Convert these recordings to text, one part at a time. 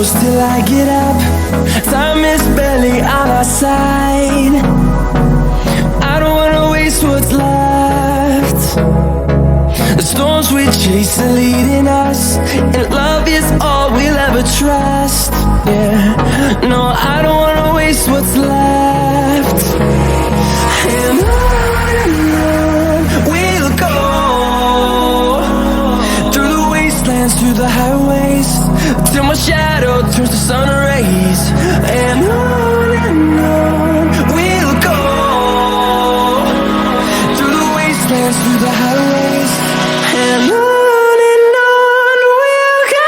close till I get up. Time is barely on our side. I don't wanna waste what's left. The storms we chase are leading us, and love is all we'll ever trust. Yeah, no, I don't wanna waste what's left. And on we'll go, through the wastelands, through the highways, till my shadow turns to sun rays. And on we'll go, through the wastelands, through the highways, and on we'll go.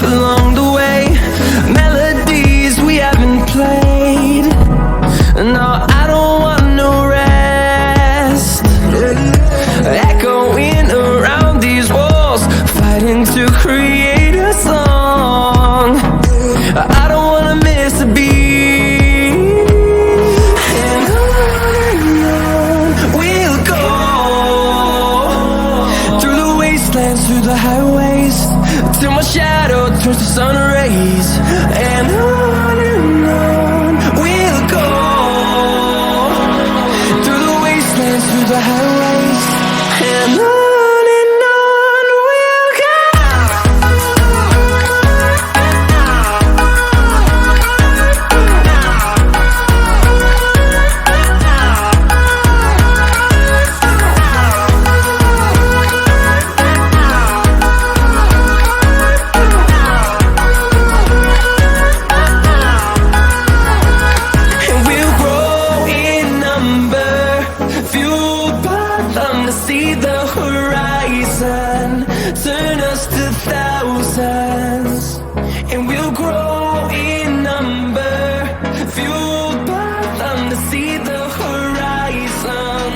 Along the way, melodies we haven't played. No, I don't want no rest. Echoing around these walls, fighting to create a song. I don't wanna miss a beat. And on we'll go, through the wastelands, through the highways, till my shadow turns to sun rays. And on we'll go, through the wastelands, through the highways, and on we'll go. See the horizon turn us to thousands, and we'll grow in number, fueled by them to see the horizon